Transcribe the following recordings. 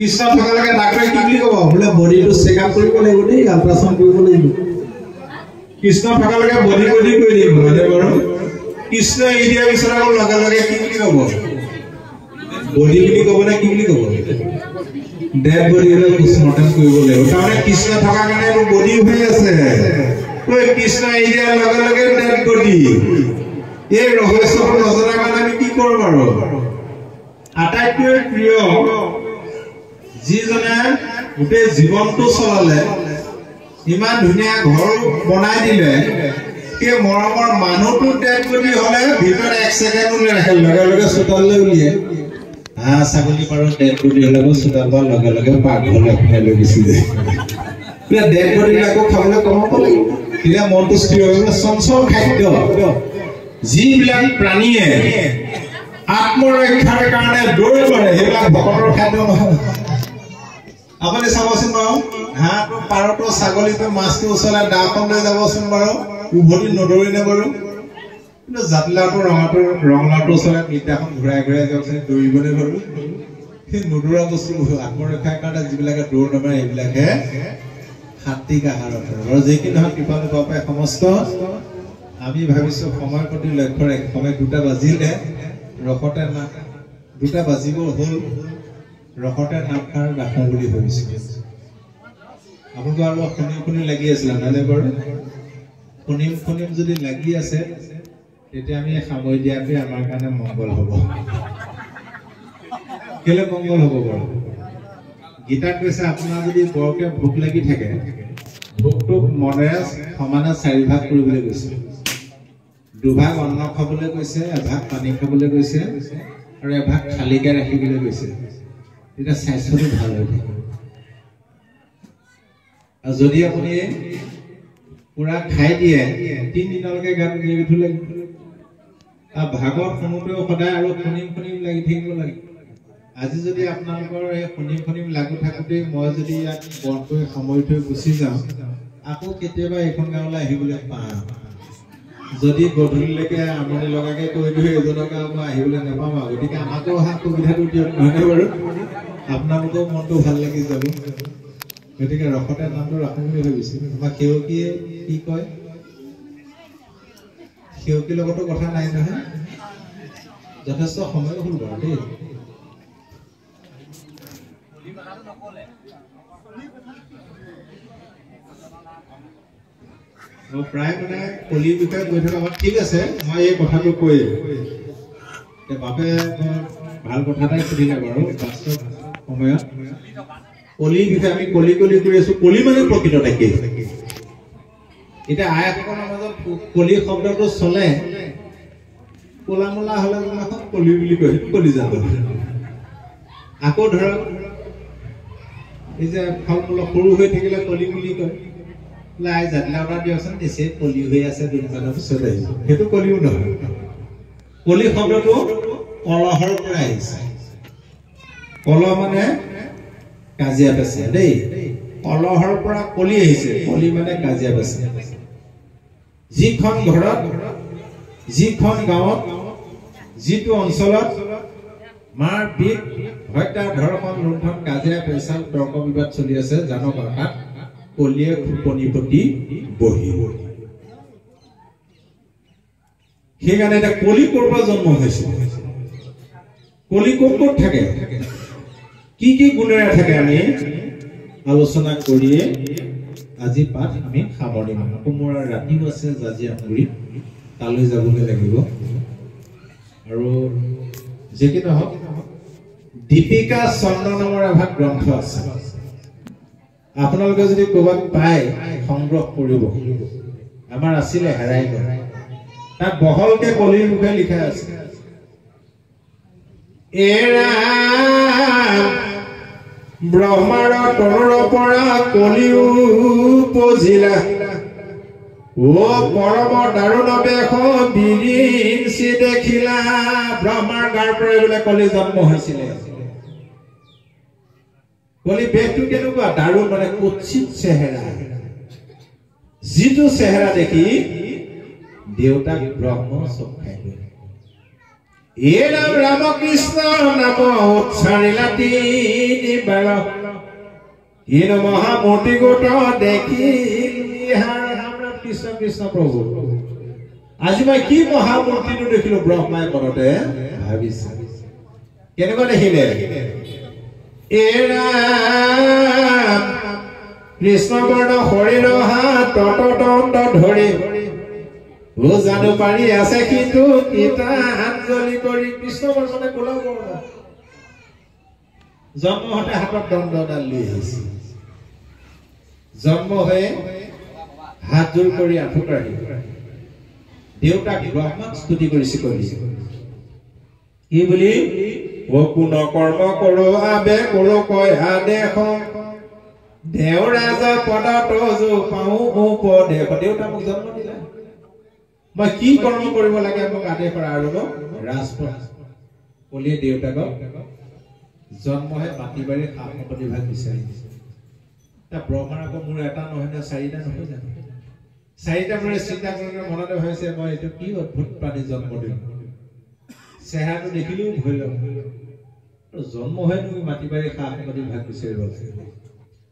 কৃষ্ণ থকালৈকে ডাক্তৰে কি বুলি ক'ব বোলে বডিটো চেকআপ কৰিব লাগিব দেই আল্ট্ৰাসাউণ্ড কৰিব লাগিব কৃষ্ণ থকালৈকে বডি কৰি দিব মানে বাৰু কৃষ্ণ এৰি দিয়াৰ পিছত আকৌ লগে লগে কি বুলি ক'ব বডি বুলি ক'ব নে কি বুলি ক'ব ডেড বডি হলে পোষ্টমৰ্টেম কৰিব লাগিব তাৰমানে কৃষ্ণ থকাৰ কাৰণে মোৰ বডি হৈ আছে ঐ কৃষ্ণ এৰি দিয়াৰ লগে লগে ডেড বডি এই ৰহস্যটো নজনাৰ কাৰণে আমি কি কৰোঁ বাৰু আটাইতকৈ প্ৰিয় যিজনে গোটেই জীৱনটো চলালে ইমান ধুনীয়া ঘৰ বনাই দিলে সেই মৰমৰ মানুহটো ডেড বডি হলে ভিতৰত 1 ছেকেণ্ডো নাৰাখে লগে লগে চোতাললৈ উলিয়াই ছাগলী পাৰ ডেড বডি হলে চোতাল পৰা লগে লগে পাকঘৰলৈ উঠাই লৈ গুচি যায় ডেড বডিবিলাকো খাবলৈ কমাব লাগিব তেতিয়া মনটো স্থিৰ হ'ব চঞ্চল খাদ্য যিবিলাক প্ৰাণীয়ে আত্মৰক্ষাৰ কাৰণে দৌৰ মাৰে সেইবিলাক ভকতৰ খাদ্য নহয় আপুনি চাবচোন বাৰু হাঁহটো পাৰটো ছাগলীটো মাছটো ওচৰলৈ দাখন লৈ যাবচোন বাৰু উভতি নদৌৰিনে বাৰু কিন্তু জাতিলাওটো ৰঙালাওটো ওচৰলৈ মিঠাখন ঘূৰাই ঘূৰাই যাওকচোন দৌৰিবনে বাৰু সেই নদৌৰা বস্তু আত্মৰক্ষাৰ কাৰণে যিবিলাকে দৌৰ নামাৰে সেইবিলাকে সাত্বিক আহাৰত আৰু যিকি নহয় কৃপালু বাপাই সমস্ত আমি ভাবিছো সময়ৰ প্ৰতি লক্ষ্য ৰাখি সময় 2টা বাজিলে ৰখতে না 2টা বাজিব হ'ল ৰখতে নামখাৰ ৰাখোঁ বুলি ভাবিছো আপোনালোক আৰু শুনি লাগি আছিলে নানে বাৰু শুনিম যদি লাগি আছে তেতিয়া আমি সময় দিয়াটোৱে আমাৰ কাৰণে মংগল হ'ব কেলে মংগল হ'ব বাৰু গীতাত কৈছে আপোনাৰ যদি বৰকে ভোক লাগি থাকে ভোকটোক মনেৰে সমানে 4 ভাগ কৰিবলৈ কৈছে 2 ভাগ অন্ন খাবলৈ কৈছে 1 ভাগ পানী খাবলৈ কৈছে আৰু 1 ভাগ খালিকে ৰাখিবলৈ কৈছে এটা স্বাস্থ্যটো ভাল হৈ থাকে আৰু যদি আপুনি পুৰা খাই দিয়ে 3 দিনলৈকে গাত নিবিঠু লাগিব আৰু ভাগত শুনোতেও সদায় আৰু শুনিম লাগি থাকিব লাগে আজি যদি আপোনালোকৰ এই শুনিম লাগি থাকোঁতে মই যদি ইয়াত বন্ধ কৰি সময় থৈ গুচি যাওঁ আকৌ কেতিয়াবা এইখন গাঁৱলৈ আহিবলৈ পাওঁ যদি গধূলিলৈকে আমনি লগাকে কৈ দিওঁ এজনৰ গাঁও মই আহিবলৈ নাপাম গতিকে আমাকো অহা সুবিধাটো দিয়ক নহয়নে বাৰু আপোনালোকৰ মনটো ভাল লাগি যাব গতিকে ৰখতে নামটো ৰাখোঁ বুলি ভাবিছোঁ আমাৰ সেৱকীয়ে কি কয় সেৱকীৰ লগতো কথা নাই নহয় যথেষ্ট সময় হ'ল বাৰু দেই প্ৰায় মানে কলিৰ বিষয়ে কৈ থকা ঠিক আছে মই এই কথাটো কৈ বাপে ভাল কথা এটাই সুধিলে বাৰু বাস্তৱ সময়ত কলিৰ বিষয়ে আমি কলি কৰি আছো কলি মানে প্ৰকৃততে কি এতিয়া আইসকলৰ মাজত কলি শব্দটো চলে কোলা মোলা হলে কলি বুলি কয় কলি যাব আকৌ ধৰক এই যে ফল মূল সৰু হৈ থাকিলে কলি বুলি কয় লাই জাতিলাওটা দিয়কচোন নিচেই কলি হৈ আছে 2 দিনৰ পিছত আহিব সেইটো কলিও নহয় কলি শব্দটো কলহৰ পৰা আহিছে কলহ মানে কাজিয়া পেচাল দেই কলহৰ পৰা কলি আহিছে কলি মানে কাজিয়া পেচাল যিখন ঘৰত যিখন গাঁৱত যিটো অঞ্চলত মাৰ পিত হত্যা ধৰ্ষণ লুণ্ঠন কাজিয়া পেচাল তৰ্ক বিবাদ চলি আছে জানক তাত কলিয়ে খুপনি প্ৰতি বহিব সেইকাৰণে এটা কলি ক'ৰ পৰা জন্ম হৈছে কলি ক'ত থাকে কি গুণেৰে থাকে আমি আলোচনা কৰিয়ে আজি পাঠ আমি সামৰণি মাৰিম আকৌ মোৰ ৰাতিও আছে জাজিয়ামুৰি তালৈ যাবলৈ লাগিব আৰু যেকি নহওক দীপিকা চন্দ্ৰ নামৰ এভাগ গ্ৰন্থ আছে আপোনালোকে যদি ক'ৰবাত পায় সংগ্ৰহ কৰিব আমাৰ আছিলে হেৰাই গ'ল তাত বহলকে কলিৰ মুখে লিখা আছে এৰা ব্ৰহ্মাৰ তৰুৰ পৰা কলি উপজিলা ও পৰম দাৰুণ বেশ বিৰিঞ্চি দেখিলা ব্ৰহ্মাৰ গাৰ পৰা বোলে কলি জন্ম হৈছিলে কলি বেশটো কেনেকুৱা দাৰুণ মানে কুৎসিত চেহেৰা যিটো চেহেৰা দেখি দেউতাক ব্ৰহ্ম চক খাই গ'ল এ নাম ৰামকৃষ্ণ নাম উচ্চাৰিলা তিনি বাৰ ইন মহামূৰ্তি গোট দেখিলি ৰাম কৃষ্ণ কৃষ্ণ প্ৰভু আজি মই কি মহামূৰ্তিটো দেখিলো ব্ৰহ্মাই মনতে ভাবিছে কেনেকুৱা দেখিলে এ ৰাম কৃষ্ণ বৰ্ণ শৰীৰ হাত দণ্ড ধৰি ও জানো পাৰি আছে কিন্তু কিতা আঞ্জলি কৰি কৃষ্ণ বৰ্ণনে কোলা বৰ্ণ জন্ম হতে হাতত দণ্ডডাল লৈ আহিছে জন্ম হৈ হাত জোৰ কৰি আঁঠুকাঢ়ি দেউতাক ব্ৰহ্মাক স্তুতি কৰিছে কি বুলি ও কোন কৰ্ম কৰো আবে কৰো কয় আদেশ দেও ৰাজ পদ তজু পাওঁ উপদেশ দেউতা মোক জন্ম দিলা মই কি কৰ্ম কৰিব লাগে মোক আদেশ কৰা আৰু ৰাজপথ কলিয়ে দেউতাকক জন্মহে মাটি বাৰী খা সম্পত্তি ভাগ বিচাৰি তা ব্ৰহ্মাৰ আকৌ মোৰ এটা নহয় না চাৰিটা নহয় জানো চাৰিটা মৰে চিন্তা কৰি মনতে ভাবিছে মই এইটো কি অদ্ভুত প্ৰাণী জন্ম দিম চেহেৰাটো দেখিলেও ভয় লাগে জন্ম হৈ তুমি মাটি বাৰী খা সম্পত্তি ভাগ বিচাৰিব লাগে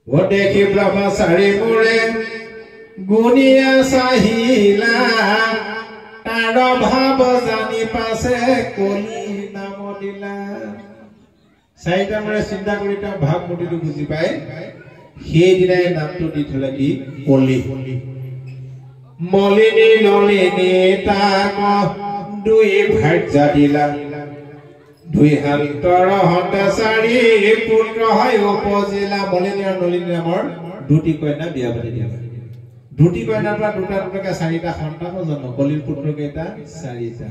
ও দেখি ব্ৰহ্মা চাৰি মূৰে গুণিয়া চাহিলা তাৰ ভাৱ জানি পাছে কলি নাম দিলা চাৰিটা মৰে চিন্তা কৰি তাৰ ভাৱ মতিটো বুজি পাই সেইদিনাই নামটো দি থলে কি কলি মলিনী নলিনী তাক দুই ভাৰ্যা দিলা দুই হাতৰ হতে চাৰি পুত্ৰ হয় উপজিলা মলিনী আৰু নলিনী নামৰ দুটি কন্যা বিয়া পাতি দিয়া দুটি কন্যাৰ পৰা দুটা দুটাকে চাৰিটা সন্তানৰ জন্ম কলিৰ পুত্ৰ কেইটা চাৰিটা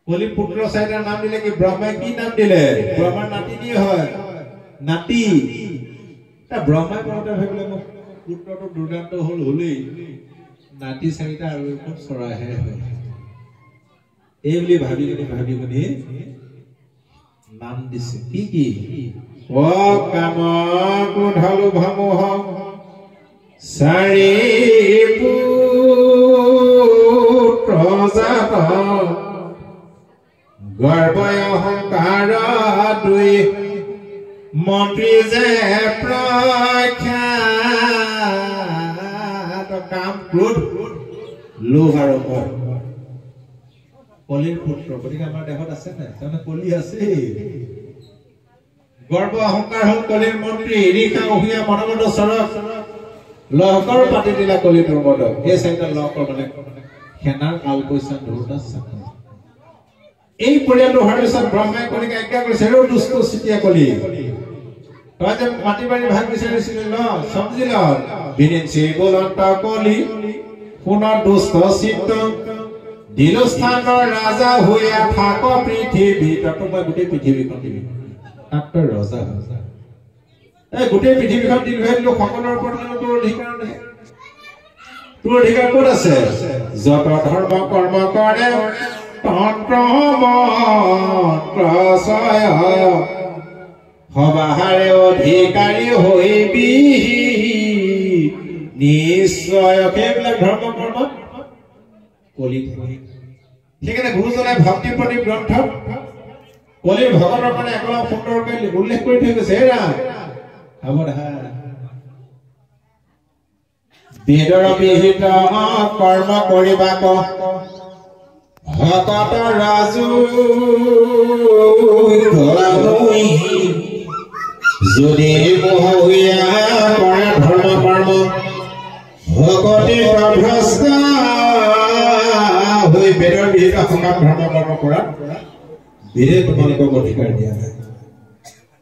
কলিৰ পুত্ৰ চাৰিটাৰ নাম দিলে কি ব্ৰহ্মাই কি নাম দিলে ব্ৰহ্মাৰ নাতিনী হয় নাতি তা ব্ৰহ্মাই কওঁতে ভাবিলে মোক পুত্ৰটো দুৰ্দান্ত হল হলেই নাতি চাৰিটা আৰু এখন চৰাইহে হয় এই বুলি ভাবি গুণি নাম দিছে কি ও কাম কোধালো ভামোহ চাৰি পুত্ৰ জাত গৰ্ব অহংকাৰ দুই মন্ত্ৰী যে প্ৰখ্যাত কাম ক্ৰোধ লোভ আৰু মোহ কলিৰ পুত্ৰ গতিকে আমাৰ দেশত আছে নাই তাৰমানে কলি আছে গৰ্ব অহংকাৰ হল কলিৰ মন্ত্ৰী ঋষা অহিয়া মনমদ চৰক লহকৰ পাতি দিলা কলিটোৰ মদক এই চাৰিটা লহকৰ মানে সেনাৰ কাল পইচা ধৰোতা চাকৰি এই পৰিয়ালটো হোৱাৰ পিছত ব্ৰহ্মাই কলিক আজ্ঞা কৰিছে ৰ দুষ্ট চিতিয়া কলি তই যে মাটি বাৰী ভাগ বিচাৰিছিলি ন সমজি ল বিৰিঞ্চি বলন্ত কলি পুনৰ দুষ্ট চিত্ত দিলো স্থানৰ ৰাজা হৈয়া থাক পৃথিৱী তাতো মই গোটেই পৃথিৱীখন দিবি তাত তই ৰজা এই গোটেই পৃথিৱীখন দিল হৈ দিলো সকলোৰ ওপৰত তোৰ অধিকাৰ নাই তোৰ অধিকাৰ ক'ত আছে যত ধৰ্ম কৰ্ম কৰে তন্ত্ৰ মন্ত্ৰ ছয় সবাহাৰে অধিকাৰী হৈবি নিশ্চয় সেইবিলাক ধৰ্ম কৰ্ম কলি সেইকাৰণে গুৰুজনাই ভক্তি প্ৰতি গ্ৰন্থ কলিৰ ভগৱানৰ কাৰণে একলম সুন্দৰকৈ উল্লেখ কৰি থৈ গৈছে হেৰা বেদৰ বিহিত কৰ্ম কৰিবা ভকত ৰাজু যদি মোহীয়া কৰে ধৰ্ম কৰ্ম ভকতি ভ্ৰষ্ট হৈ বেদৰ বিহিত সকাম ধৰ্ম কৰ্ম কৰা বেদে তোমালোকক অধিকাৰ দিয়া নাই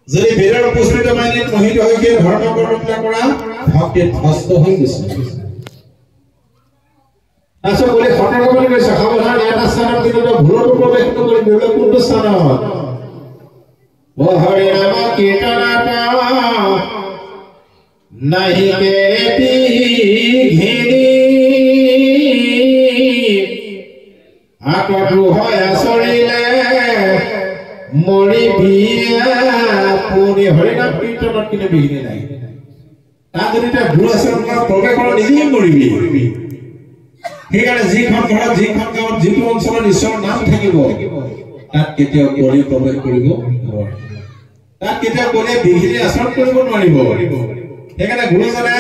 যদি বেদৰ পুষ্পিত মাইনীত মোহিত হৈ গিয়ে ধৰ্ম কৰ্মবিলাক কৰা ভক্তিত ভ্ৰষ্ট হৈ গৈছে আচ্ছা বলে সতৰ্ক কৰে কইছে সাবধান এটা স্থানত কিন্তু ভুলটো প্ৰবেশ কৰি দিলে কোনটো স্থানত ও হৰি নাম কীৰ্তনত নাহি কেতি ঘিনি আতটো হয় আচৰিলে মৰি বিয়া পুনি হৰি নাম কীৰ্তনত কিন্তু বিঘিনি নাই তা যদি তা ভুল আচৰণ কৰা প্ৰৱেশ কৰা নিজেই মৰিবি সেইকাৰণে যিখন ঘৰত যিখন গাঁৱত যিটো অঞ্চলত ঈশ্বৰৰ নাম থাকিব তাত কেতিয়াও কলি প্ৰৱেশ কৰিব নোৱাৰে, তাত কেতিয়াও কলিয়ে বিঘিনি আচৰণ কৰিব নোৱাৰিব। সেইকাৰণে গুৰুজনে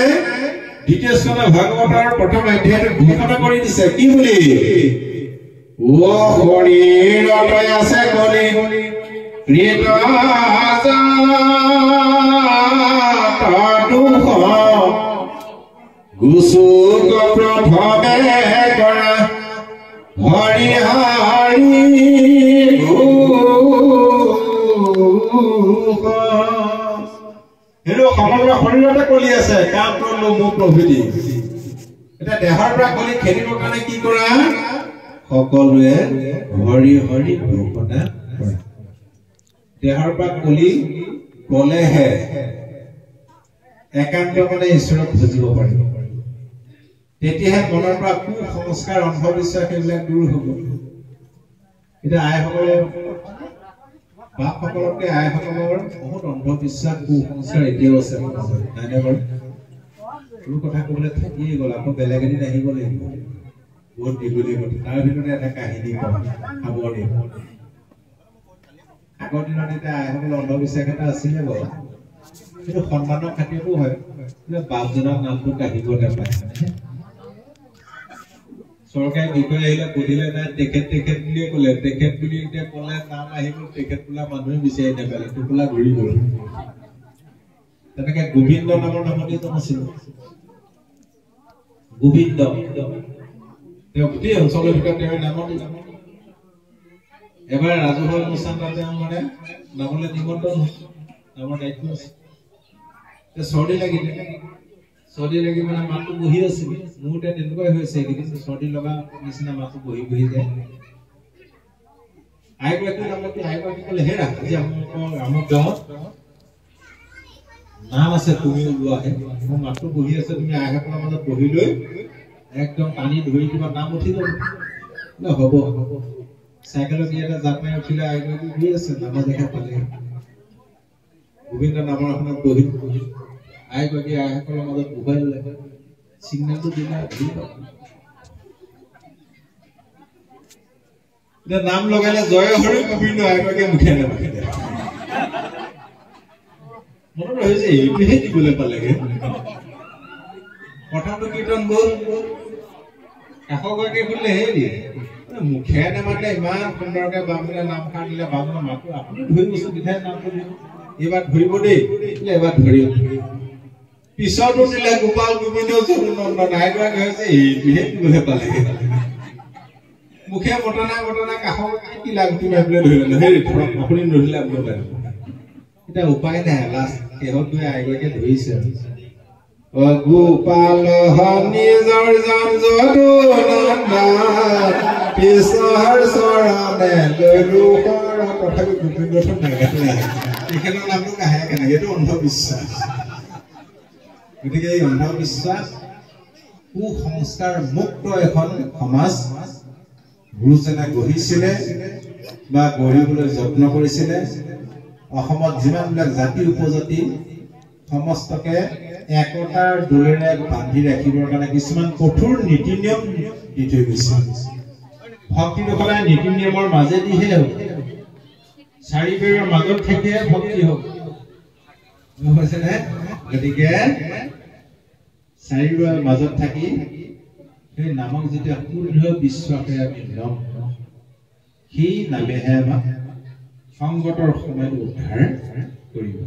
দ্বিতীয় স্কন্ধ ভাগৱতৰ প্ৰথম অধ্যায়টো ঘোষণা কৰি দিছে কি বুলি, ও শৰীৰতে আছে কলি কৃত গুচুক প্ৰথমে কৰা হৰি হৰি সেইটো সমগ্ৰ শৰীৰতে কলি আছে, কাম কৰিলো মোক প্ৰভৃতি। এতিয়া দেহৰ পৰা কলি খেলিবৰ কাৰণে কি কৰা, সকলোৱে হৰি হৰি ঘোষণা কৰা। দেহৰ পৰা কলি গলেহে একান্ত মানে ঈশ্বৰক বুজিব পাৰিব, তেতিয়াহে মনৰ পৰা কুসংস্কাৰ অন্ধবিশ্বাস এইবিলাক দূৰ হ'ব। এতিয়া আইসকলৰ বাপসকলতকে আইসকলৰ বহুত অন্ধবিশ্বাস কুসংস্কাৰ এতিয়াও আছে, নাইনে বাৰু? তোৰ কথা কবলৈ থাকিয়ে গ'ল, আকৌ বেলেগ এদিন আহিব লাগিব, বহুত দীঘলীয়া কথা। তাৰ ভিতৰতে এটা কাহিনী কম সাৱধানী। আগৰ দিনত এতিয়া আইসকলৰ অন্ধবিশ্বাস এটা আছিলে বাৰু, কিন্তু সন্মানৰ খাতিৰতো হয়, বাপজনৰ নামটো কাঢ়িব নাপায়। চৰকাৰী বিষয়া আহিলে সুধিলে নাই তেখেত তেখেত বুলিয়ে ক'লে, তেখেত বুলি এতিয়া ক'লে নাম আহি গ'ল, তেখেত বোলা মানুহে বিচাৰি নাপালে, টোপোলা ঘূৰি গ'ল। তেনেকে গোবিন্দ নামৰ নামতে এজন আছিল, গোবিন্দ। তেওঁ গোটেই অঞ্চলৰ ভিতৰত তেওঁৰ নামত এবাৰ ৰাজহুৱা অনুষ্ঠান তেওঁ মানে নামলৈ নিমন্ত্ৰণ হৈছে, নামৰ দায়িত্ব আছে। চৰ্দি লাগিলে, চৰ্দি লাগি মানে মাতটো বহি আছিল, মোৰ এতিয়া তেনেকুৱাই হৈছে, এইকেইদিন চৰ্দি লগা নিচিনা মাতটো বহি বহি যায়। আইগৰাকীৰ নামত আইগৰাকী ক'লে, হেৰা আজি আমুক গাঁৱত নাম আছে, তুমি ওলোৱাহে। মোৰ মাতটো বহি আছে, তুমি আইসকলৰ মাজত বহি লৈ একদম টানি ধৰি কিবা নাম উঠি যাব। হ'ব হ'ব। চাইকেলত দি এটা জাপ মাৰি উঠিলে, আইগৰাকী গৈ আছে, নামৰ দেখা পালে গোবিন্দ নামৰ এখনত বহি আইগৰাকী আইসকলৰ মাজত বহুৱাই ল'লে, চিগনেলটো দিলে। নাম লগালে জয় হৰি গোবিন্দ, আইগৰাকীয়ে মুখে নামাৰিলে। মনত ৰহিছে এইটোহে দিবলৈ পালেগে। প্ৰথমটো কীৰ্তন গ'ল, কাষগৰাকীয়ে সুধিলে, হেৰি মুখে নামাৰিলে ইমান সুন্দৰকে বামুণে নামষাৰ দিলে, বামুণৰ মাতো আপুনি ধৰি বস্তু বিধাই নামটো দিব, এইবাৰ ধৰিব দেই, এবাৰ ধৰিব। পিছতো দিলে গোপাল গোবিন্দ চৰনন্দন, আইগৰাকী হৈছে এইটোহে দিবলৈ পালেগে। মুখে মটনা মটনা কাষগৰাকী কিলা গুটি মাৰিবলৈ ধৰিলে, হেৰি ধৰক আপুনি নধৰিলে আপুনি পাৰিব। এতিয়া উপায় নাই, লাষ্ট শেহত গৈ আইগৰাকীয়ে ধৰিছে, গোপাল নিজৰ জন যদু নন্দন কৃষ্ণৰ চৰণে লৈলো তথাপি গোবিন্দটো নাগালে। তেখেতৰ নামটো কাহে কেনেকে, এইটো অন্ধবিশ্বাস। গতিকে এই অন্ধবিশ্বাস কুসংস্কাৰ মুক্ত এখন সমাজ গুৰুজনে গঢ়িছিলে বা গঢ়িবলৈ যত্ন কৰিছিলে। অসমত যিমানবিলাক জাতি উপজাতি সমস্তকে একতাৰ দোলেৰে বান্ধি ৰাখিবৰ কাৰণে কিছুমান কঠোৰ নীতি নিয়ম দি থৈ গৈছে। ভক্তিটো সদায় নীতি নিয়মৰ মাজেদিহে হ'ব, চাৰিবেৰৰ মাজত থাকিয়ে ভক্তি হ'ব, হৈছে নে? গতিকে চাৰিবেৰৰ মাজত থাকি সেই নামক যেতিয়া শুদ্ধ বিশ্বাসেৰে আমি ল'ম, সেই নামেহে আমাক সংকটৰ সময়ত উদ্ধাৰ কৰিব।